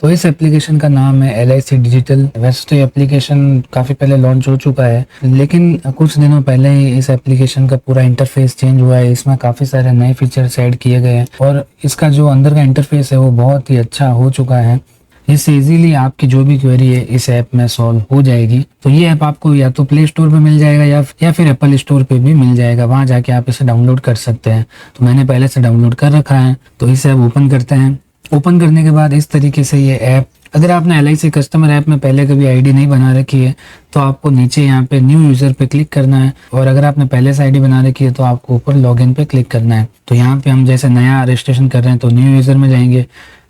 तो इस एप्लीकेशन का नाम है LIC डिजिटल। वैसे तो ये एप्लीकेशन काफ़ी पहले लॉन्च हो चुका है, लेकिन कुछ दिनों पहले ही इस एप्लीकेशन का पूरा इंटरफेस चेंज हुआ है। इसमें काफ़ी सारे नए फीचर्स ऐड किए गए हैं और इसका जो अंदर का इंटरफेस है वो बहुत ही अच्छा हो चुका है। इससे इजीली आपकी जो भी क्वेरी है इस ऐप में सॉल्व हो जाएगी। तो ये ऐप आपको या तो प्ले स्टोर पे मिल जाएगा या फिर एप्पल स्टोर पे भी मिल जाएगा, वहाँ जाके आप इसे डाउनलोड कर सकते हैं। तो मैंने पहले से डाउनलोड कर रखा है। तो इसे आप ओपन करते हैं। ओपन करने के बाद इस तरीके से ये ऐप, अगर आपने LIC कस्टमर ऐप में पहले कभी आईडी नहीं बना रखी है तो आपको नीचे यहाँ पे न्यू यूज़र पे क्लिक करना है, और अगर आपने पहले से आईडी बना रखी है तो आपको ऊपर लॉगिन पे क्लिक करना है। तो यहाँ पे हम जैसे नया रजिस्ट्रेशन कर रहे हैं तो न्यू यूज़र में जाएंगे।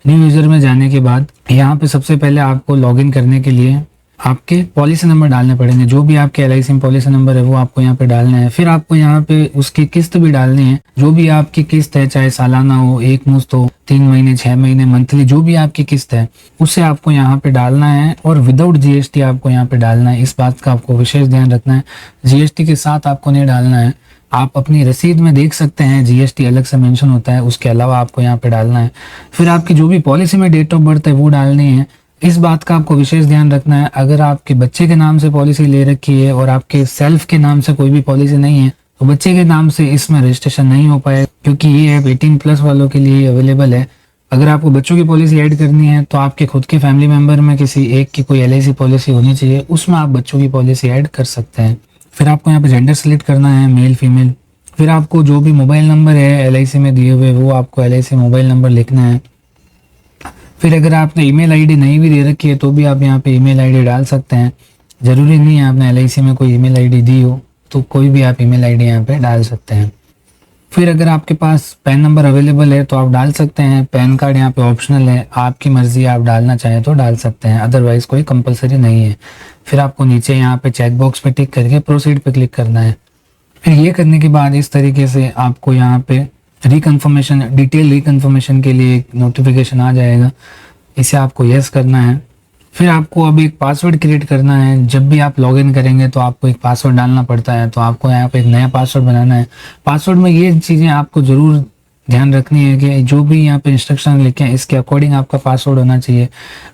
न्यू यूज़र में जाने के बाद यहाँ पे सबसे पहले आपको लॉगिन करने के लिए आपके पॉलिसी नंबर डालने पड़ेंगे। जो भी आपके LIC में पॉलिसी नंबर है वो आपको यहाँ पे डालना है। फिर आपको यहाँ पे उसकी किस्त भी डालनी है। जो भी आपकी किस्त है, चाहे सालाना हो, एक मुश्त हो, 3 महीने, 6 महीने, मंथली, जो भी आपकी किस्त है उसे आपको यहाँ पे डालना है, और विदाउट GST आपको यहाँ पे डालना है। इस बात का आपको विशेष ध्यान रखना है, GST के साथ आपको नहीं डालना है। आप अपनी रसीद में देख सकते हैं GST अलग से मेंशन होता है, उसके अलावा आपको यहाँ पे डालना है। फिर आपकी जो भी पॉलिसी में डेट ऑफ बर्थ है वो डालनी है। इस बात का आपको विशेष ध्यान रखना है, अगर आपके बच्चे के नाम से पॉलिसी ले रखी है और आपके सेल्फ के नाम से कोई भी पॉलिसी नहीं है तो बच्चे के नाम से इसमें रजिस्ट्रेशन नहीं हो पाए, क्योंकि ये ऐप 18+ वालों के लिए अवेलेबल है। अगर आपको बच्चों की पॉलिसी ऐड करनी है तो आपके खुद के फैमिली मेंबर में किसी एक की कोई LIC पॉलिसी होनी चाहिए, उसमें आप बच्चों की पॉलिसी ऐड कर सकते हैं। फिर आपको यहाँ पे जेंडर सेलेक्ट करना है, मेल फीमेल। फिर आपको जो भी मोबाइल नंबर है LIC में दिए हुए वो आपको LIC मोबाइल नंबर लिखना है। फिर अगर आपने ईमेल आईडी नहीं भी दे रखी है तो भी आप यहाँ पे ईमेल आईडी डाल सकते हैं। ज़रूरी नहीं है आपने LIC में कोई ईमेल आईडी दी हो, तो कोई भी आप ईमेल आईडी यहाँ पे डाल सकते हैं। फिर अगर आपके पास पैन नंबर अवेलेबल है तो आप डाल सकते हैं। पैन कार्ड यहाँ पे ऑप्शनल है, आपकी मर्जी, आप डालना चाहें तो डाल सकते हैं, अदरवाइज कोई कंपलसरी नहीं है। फिर आपको नीचे यहाँ पे चेक बॉक्स पे टिक करके प्रोसीड पे क्लिक करना है। फिर ये करने के बाद इस तरीके से आपको यहाँ पे रिकन्फर्मेशन, डिटेल रिकन्फर्मेशन के लिए एक नोटिफिकेशन आ जाएगा, इसे आपको यस करना है। फिर आपको अब एक पासवर्ड क्रिएट करना है। जब भी आप लॉगिन करेंगे तो आपको एक पासवर्ड डालना पड़ता है, तो आपको यहाँ पे एक नया पासवर्ड बनाना है। पासवर्ड में ये चीज़ें आपको ज़रूर ध्यान रखनी है कि जो भी यहाँ पे इंस्ट्रक्शन लिखे हैं इसके अकॉर्डिंग आपका पासवर्ड होना चाहिए,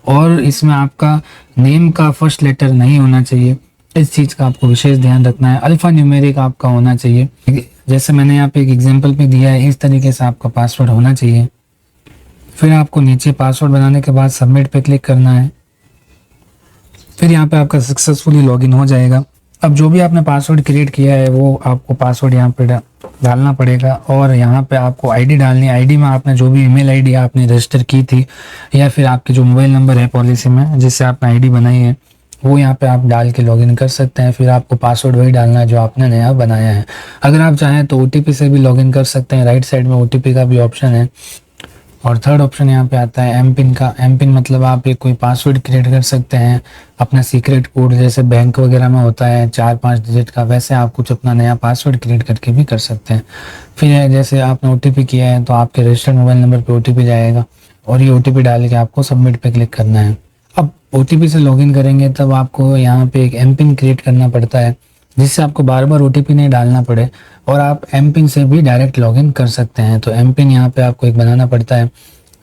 और इसमें आपका नेम का फर्स्ट लेटर नहीं होना चाहिए। इस चीज़ का आपको विशेष ध्यान रखना है। अल्फ़ा न्यूमेरिक आपका होना चाहिए, जैसे मैंने यहाँ पे एक एग्जांपल पे दिया है, इस तरीके से आपका पासवर्ड होना चाहिए। फिर आपको नीचे पासवर्ड बनाने के बाद सबमिट पे क्लिक करना है। फिर यहाँ पे आपका सक्सेसफुली लॉगिन हो जाएगा। अब जो भी आपने पासवर्ड क्रिएट किया है वो आपको पासवर्ड यहाँ पे डालना पड़ेगा, और यहाँ पे आपको आईडी डालनी है। आईडी में आपने जो भी ईमेल आईडी आपने रजिस्टर की थी या फिर आपके जो मोबाइल नंबर है पॉलिसी में जिससे आपने आईडी बनाई है वो यहाँ पे आप डाल के लॉगिन कर सकते हैं। फिर आपको पासवर्ड वही डालना है जो आपने नया बनाया है। अगर आप चाहें तो OTP से भी लॉगिन कर सकते हैं, राइट साइड में OTP का भी ऑप्शन है। और थर्ड ऑप्शन यहाँ पे आता है एमपिन का। एमपिन मतलब आप एक कोई पासवर्ड क्रिएट कर सकते हैं, अपना सीक्रेट कोड, जैसे बैंक वगैरह में होता है 4-5 डिजिट का, वैसे आप कुछ अपना नया पासवर्ड क्रिएट करके भी कर सकते हैं। फिर जैसे आपने OTP किया है तो आपके रजिस्टर्ड मोबाइल नंबर पे OTP जाएगा, और ये OTP डाल के आपको सबमिट पे क्लिक करना है। अब OTP से लॉगिन करेंगे तब आपको यहाँ पे एक एमपिन क्रिएट करना पड़ता है, जिससे आपको बार बार OTP नहीं डालना पड़े, और आप एमपिन से भी डायरेक्ट लॉगिन कर सकते हैं। तो एमपिन यहाँ पे आपको एक बनाना पड़ता है,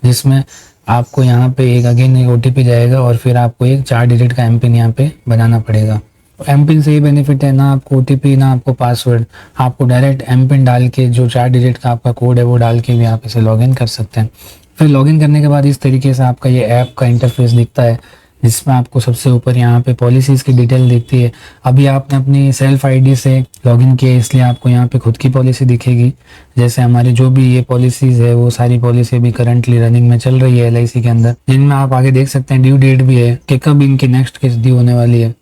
जिसमें आपको यहाँ पे एक अगेन एक OTP जाएगा, और फिर आपको एक 4 डिजिट का एमपिन यहाँ पे बनाना पड़ेगा। एमपिन से ये बेनिफिट है, ना आपको OTP ना आपको पासवर्ड, आपको डायरेक्ट एमपिन डाल के जो 4 डिजिट का आपका कोड है वो डाल के भी आप इसे लॉगिन कर सकते हैं। फिर लॉगिन करने के बाद इस तरीके से आपका ये ऐप का इंटरफेस दिखता है, जिसमें आपको सबसे ऊपर यहाँ पे पॉलिसीज़ की डिटेल दिखती है। अभी आपने अपनी सेल्फ आईडी से लॉगिन किया इसलिए आपको यहाँ पे खुद की पॉलिसी दिखेगी। जैसे हमारी जो भी ये पॉलिसीज़ है वो सारी पॉलिसी अभी करंटली रनिंग में चल रही है LIC के अंदर, जिनमें आप आगे देख सकते हैं ड्यू डेट भी है कि कब इनकी नेक्स्ट किस्त ड्यू होने वाली है।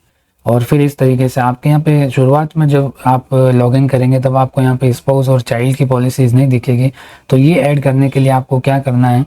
और फिर इस तरीके से आपके यहाँ पे शुरुआत में जब आप लॉगिन करेंगे तब आपको यहाँ पे स्पाउस और चाइल्ड की पॉलिसीज़ नहीं दिखेगी। तो ये ऐड करने के लिए आपको क्या करना है,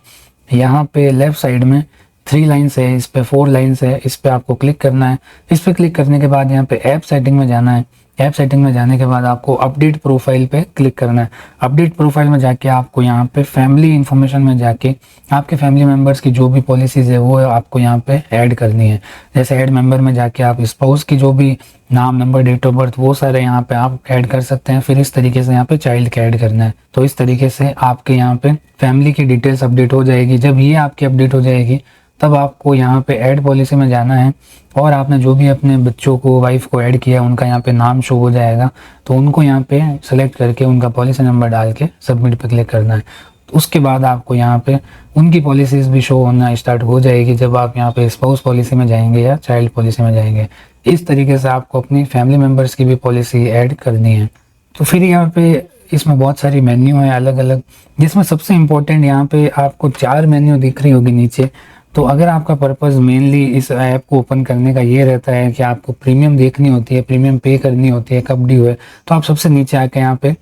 यहाँ पे लेफ्ट साइड में 3 लाइन्स है, इस पे 4 लाइन्स है, इस पे आपको क्लिक करना है। इस पे क्लिक करने के बाद यहाँ पे ऐप सेटिंग में जाना है। ऐप सेटिंग में जाने के बाद आपको अपडेट प्रोफाइल पे क्लिक करना है। अपडेट प्रोफाइल में जाके आपको यहाँ पे फैमिली इन्फॉर्मेशन में जाके आपके फैमिली मेम्बर्स की जो भी पॉलिसीज़ है वो आपको यहाँ पे ऐड करनी है। जैसे ऐड मेंबर में जाके आप स्पाउस की जो भी नाम, नंबर, डेट ऑफ बर्थ वो सारे यहाँ पे आप ऐड कर सकते हैं। फिर इस तरीके से यहाँ पे चाइल्ड का ऐड करना है। तो इस तरीके से आपके यहाँ पे फैमिली की डिटेल्स अपडेट हो जाएगी। जब ये आपकी अपडेट हो जाएगी तब आपको यहाँ पे ऐड पॉलिसी में जाना है और आपने जो भी अपने बच्चों को, वाइफ को ऐड किया उनका यहाँ पे नाम शो हो जाएगा, तो उनको यहाँ पे सेलेक्ट करके उनका पॉलिसी नंबर डाल के सबमिट पे क्लिक करना है। तो उसके बाद आपको यहाँ पे उनकी पॉलिसीज़ भी शो होना स्टार्ट हो जाएगी जब आप यहाँ पे स्पाउस पॉलिसी में जाएंगे या चाइल्ड पॉलिसी में जाएंगे। इस तरीके से आपको अपनी फैमिली मेम्बर्स की भी पॉलिसी ऐड करनी है। तो फिर यहाँ पे इसमें बहुत सारी मेन्यू है अलग अलग, जिसमें सबसे इम्पोर्टेंट यहाँ पे आपको 4 मेन्यू दिख रही होगी नीचे। तो अगर आपका पर्पज़ मेनली इस ऐप को ओपन करने का ये रहता है कि आपको प्रीमियम देखनी होती है, प्रीमियम पे करनी होती है कब ड्यू है, तो आप सबसे नीचे आके यहाँ पे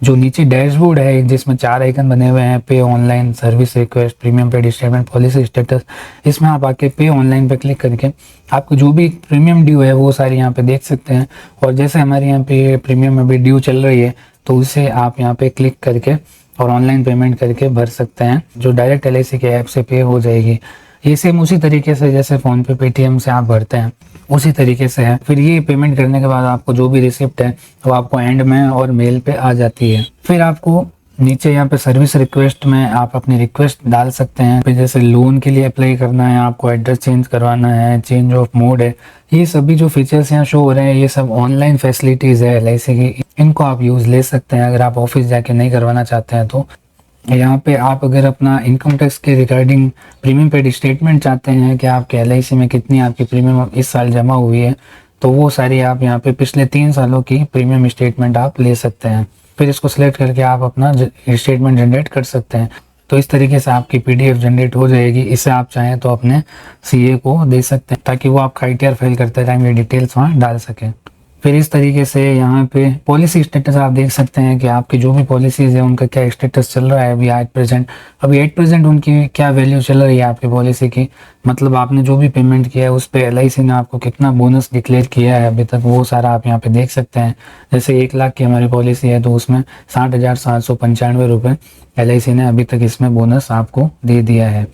जो नीचे डैशबोर्ड है जिसमें 4 आइकन बने हुए हैं, पे online, service request, premium paid statement, policy status, इसमें आप आके पे ऑनलाइन पे क्लिक करके आपको जो भी प्रीमियम ड्यू है वो सारी यहाँ पे देख सकते हैं। और जैसे हमारे यहाँ पे प्रीमियम अभी ड्यू चल रही है तो उसे आप यहाँ पे क्लिक करके और ऑनलाइन पेमेंट करके भर सकते हैं, जो डायरेक्ट LIC के ऐप से पे हो जाएगी। ये सेम उसी तरीके से जैसे फ़ोन पे, पेटीएम से आप भरते हैं उसी तरीके से है। फिर ये पेमेंट करने के बाद आपको जो भी रिसिप्ट है वो आपको एंड में और मेल पे आ जाती है। फिर आपको नीचे यहाँ पे सर्विस रिक्वेस्ट में आप अपनी रिक्वेस्ट डाल सकते हैं। फिर जैसे लोन के लिए अप्लाई करना है, आपको एड्रेस चेंज करवाना है, चेंज ऑफ मोड है, ये सभी जो फीचर्स यहाँ शो हो रहे हैं ये सब ऑनलाइन फैसिलिटीज़ है LIC की, इनको आप यूज़ ले सकते हैं अगर आप ऑफिस जाके नहीं करवाना चाहते हैं। तो यहाँ पे आप अगर अपना इनकम टैक्स के रिगार्डिंग प्रीमियम पेड स्टेटमेंट चाहते हैं कि आपके LIC में कितनी आपकी प्रीमियम इस साल जमा हुई है, तो वो सारी आप यहाँ पे पिछले 3 सालों की प्रीमियम स्टेटमेंट आप ले सकते हैं। फिर इसको सिलेक्ट करके आप अपना स्टेटमेंट जनरेट कर सकते हैं। तो इस तरीके से आपकी PDF जनरेट हो जाएगी। इसे आप चाहें तो अपने CA को दे सकते हैं ताकि वो आपका ITR फाइल करते टाइम ये डिटेल्स वहाँ डाल सकें। फिर इस तरीके से यहाँ पे पॉलिसी स्टेटस आप देख सकते हैं कि आपकी जो भी पॉलिसीज़ है उनका क्या स्टेटस चल रहा है अभी एट प्रेजेंट उनकी क्या वैल्यू चल रही है आपकी पॉलिसी की, मतलब आपने जो भी पेमेंट किया है उस पर LIC ने आपको कितना बोनस डिक्लेयर किया है अभी तक, वो सारा आप यहाँ पे देख सकते हैं। जैसे 1 लाख की हमारी पॉलिसी है तो उसमें 60,795 रुपये LIC ने अभी तक इसमें बोनस आपको दे दिया है।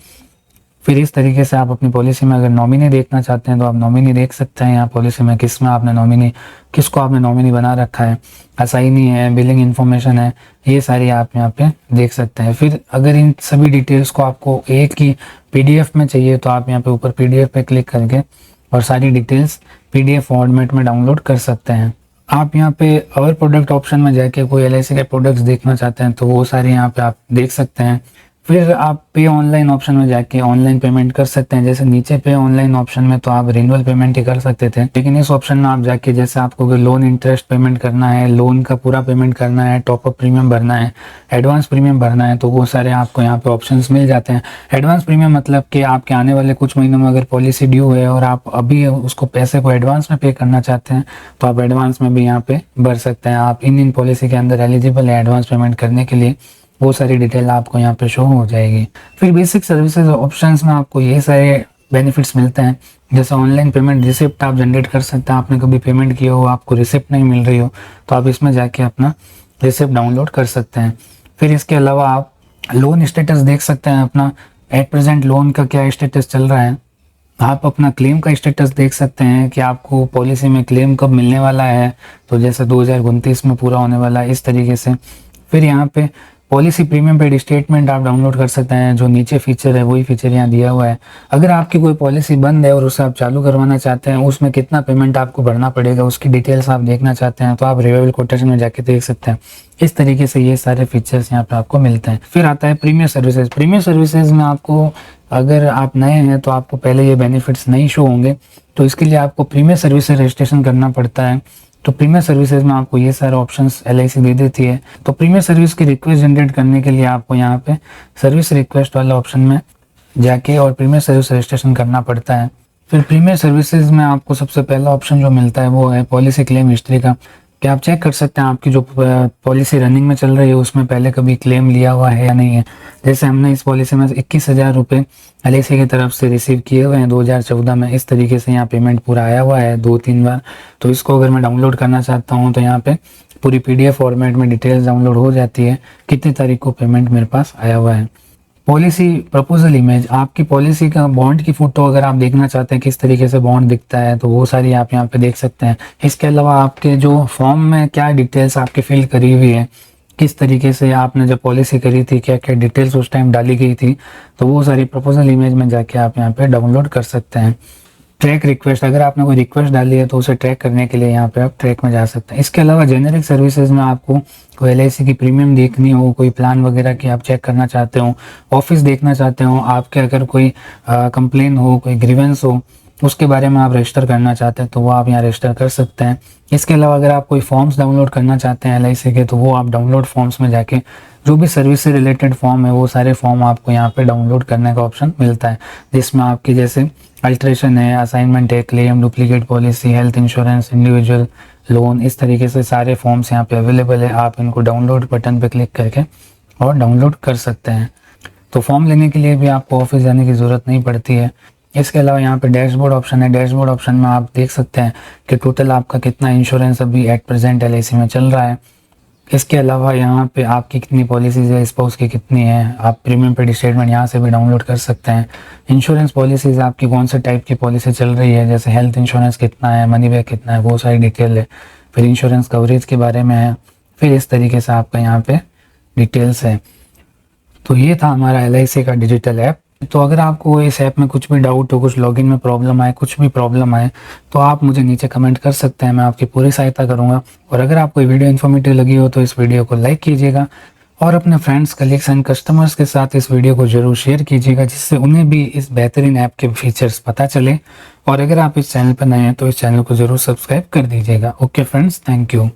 फिर इस तरीके से आप अपनी पॉलिसी में अगर नॉमिनी देखना चाहते हैं तो आप नॉमिनी देख सकते हैं। यहाँ पॉलिसी में किसको आपने नॉमिनी बना रखा है, असाइनी है, बिलिंग इन्फॉर्मेशन है, ये सारी आप यहाँ पे देख सकते हैं। फिर अगर इन सभी डिटेल्स को आपको एक ही PDF में चाहिए तो आप यहाँ पे ऊपर PDF पे क्लिक करके और सारी डिटेल्स PDF फॉर्मेट में डाउनलोड कर सकते हैं। आप यहाँ पे और प्रोडक्ट ऑप्शन में जाके कोई LIC के प्रोडक्ट्स देखना चाहते हैं तो वो सारे यहाँ पे आप देख सकते हैं। फिर आप पे ऑनलाइन ऑप्शन में जाके ऑनलाइन पेमेंट कर सकते हैं। जैसे नीचे पे ऑनलाइन ऑप्शन में तो आप रिन्यूअल पेमेंट ही कर सकते थे, लेकिन इस ऑप्शन में आप जाके जैसे आपको लोन इंटरेस्ट पेमेंट करना है, लोन का पूरा पेमेंट करना है, टॉपअप प्रीमियम भरना है, एडवांस प्रीमियम भरना है, तो वो सारे आपको यहाँ पे ऑप्शंस मिल जाते हैं। एडवांस प्रीमियम मतलब कि आपके आने वाले कुछ महीनों में अगर पॉलिसी ड्यू है और आप अभी उसको पैसे को एडवांस में पे करना चाहते हैं तो आप एडवांस में भी यहाँ पे भर सकते हैं। आप इन पॉलिसी के अंदर एलिजिबल है एडवांस पेमेंट करने के लिए, वो सारी डिटेल आपको यहाँ पे शो हो जाएगी। फिर बेसिक सर्विसेज ऑप्शंस में आपको ये सारे बेनिफिट्स मिलते हैं। जैसे ऑनलाइन पेमेंट रिसिप्ट आप जनरेट कर सकते हैं, आपने कभी पेमेंट किया हो, आपको रिसिप्ट नहीं मिल रही हो तो आप इसमें जाके अपना रिसिप्ट डाउनलोड कर सकते हैं। फिर इसके अलावा आप लोन स्टेटस देख सकते हैं, अपना एट प्रेजेंट लोन का क्या स्टेटस चल रहा है। आप अपना क्लेम का स्टेटस देख सकते हैं कि आपको पॉलिसी में क्लेम कब मिलने वाला है, तो जैसे 2029 में पूरा होने वाला है, इस तरीके से। फिर यहाँ पे पॉलिसी प्रीमियम पेड स्टेटमेंट आप डाउनलोड कर सकते हैं, जो नीचे फीचर है वही फीचर यहाँ दिया हुआ है। अगर आपकी कोई पॉलिसी बंद है और उसे आप चालू करवाना चाहते हैं, उसमें कितना पेमेंट आपको भरना पड़ेगा उसकी डिटेल्स आप देखना चाहते हैं तो आप रिवाइवल कोटेशन में जाके देख सकते हैं। इस तरीके से ये सारे फीचर्स यहाँ पे आपको मिलते हैं। फिर आता है प्रीमियम सर्विसेज। प्रीमियम सर्विसेज में आपको, अगर आप नए हैं तो आपको पहले ये बेनिफिट्स नहीं शो होंगे, तो इसके लिए आपको प्रीमियम सर्विस रजिस्ट्रेशन करना पड़ता है। तो प्रीमियम सर्विसेज में आपको ये सारे ऑप्शंस LIC दे देती है। तो प्रीमियम सर्विस की रिक्वेस्ट जनरेट करने के लिए आपको यहाँ पे सर्विस रिक्वेस्ट वाले ऑप्शन में जाके और प्रीमियम सर्विस रजिस्ट्रेशन करना पड़ता है। फिर प्रीमियम सर्विसेज में आपको सबसे पहला ऑप्शन जो मिलता है वो है पॉलिसी क्लेम हिस्ट्री का, कि आप चेक कर सकते हैं आपकी जो पॉलिसी रनिंग में चल रही है उसमें पहले कभी क्लेम लिया हुआ है या नहीं है। जैसे हमने इस पॉलिसी में 21,000 रुपये LIC की तरफ से रिसीव किए हुए हैं 2014 में, इस तरीके से यहाँ पेमेंट पूरा आया हुआ है 2-3 बार। तो इसको अगर मैं डाउनलोड करना चाहता हूँ तो यहाँ पे पूरी PDF फॉर्मेट में डिटेल्स डाउनलोड हो जाती है, कितनी तारीख को पेमेंट मेरे पास आया हुआ है। पॉलिसी प्रपोजल इमेज, आपकी पॉलिसी का बॉन्ड की फोटो अगर आप देखना चाहते हैं किस तरीके से बॉन्ड दिखता है तो वो सारी आप यहाँ पे देख सकते हैं। इसके अलावा आपके जो फॉर्म में क्या डिटेल्स आपकी फिल करी हुई है, किस तरीके से आपने जब पॉलिसी करी थी, क्या क्या डिटेल्स उस टाइम डाली गई थी, तो वो सारी प्रपोजल इमेज में जाके आप यहाँ पे डाउनलोड कर सकते हैं। ट्रैक रिक्वेस्ट, अगर आपने कोई रिक्वेस्ट डाली है तो उसे ट्रैक करने के लिए यहाँ पे आप ट्रैक में जा सकते हैं। इसके अलावा जेनेरिक सर्विसेज में आपको कोई LIC की प्रीमियम देखनी हो, कोई प्लान वगैरह की आप चेक करना चाहते हो, ऑफिस देखना चाहते हो, आपके अगर कोई कंप्लेन हो, कोई ग्रीवेंस हो, उसके बारे में आप रजिस्टर करना चाहते हैं तो वो आप यहाँ रजिस्टर कर सकते हैं। इसके अलावा अगर आप कोई फॉर्म्स डाउनलोड करना चाहते हैं LIC के, तो वो आप डाउनलोड फॉर्म्स में जाके जो भी सर्विस से रिलेटेड फॉर्म है वो सारे फॉर्म आपको यहाँ पे डाउनलोड करने का ऑप्शन मिलता है, जिसमें आपकी जैसे अल्ट्रेशन है, असाइनमेंट है, claim, duplicate policy, health insurance, individual loan, इस तरीके से सारे फॉर्म्स यहाँ पे अवेलेबल है। आप इनको डाउनलोड बटन पे क्लिक करके और डाउनलोड कर सकते हैं। तो फॉर्म लेने के लिए भी आपको ऑफिस जाने की ज़रूरत नहीं पड़ती है। इसके अलावा यहाँ पे डैशबोर्ड ऑप्शन है। डैशबोर्ड ऑप्शन में आप देख सकते हैं कि टोटल आपका कितना इंश्योरेंस अभी एट प्रेजेंट LIC में चल रहा है। इसके अलावा यहाँ पे आपकी कितनी पॉलिसीज़ है, स्पाउस की कितनी है, आप प्रीमियम पेड स्टेटमेंट यहाँ से भी डाउनलोड कर सकते हैं। इंश्योरेंस पॉलिसीज़ आपकी कौन से टाइप की पॉलिसी चल रही है, जैसे हेल्थ इंश्योरेंस कितना है, मनी बैक कितना है, वो सारी डिटेल है। फिर इंश्योरेंस कवरेज के बारे में है। फिर इस तरीके से आपका यहाँ पे डिटेल्स है। तो ये था हमारा LIC का डिजिटल ऐप। तो अगर आपको इस ऐप में कुछ भी डाउट हो, कुछ लॉगिन में प्रॉब्लम आए, कुछ भी प्रॉब्लम आए, तो आप मुझे नीचे कमेंट कर सकते हैं, मैं आपकी पूरी सहायता करूंगा। और अगर आपको वीडियो इन्फॉर्मेटिव लगी हो तो इस वीडियो को लाइक कीजिएगा और अपने फ्रेंड्स, कलीग्स एंड कस्टमर्स के साथ इस वीडियो को जरूर शेयर कीजिएगा, जिससे उन्हें भी इस बेहतरीन ऐप के फीचर्स पता चले। और अगर आप इस चैनल पर नए हैं तो इस चैनल को जरूर सब्सक्राइब कर दीजिएगा। Okay friends, thank you.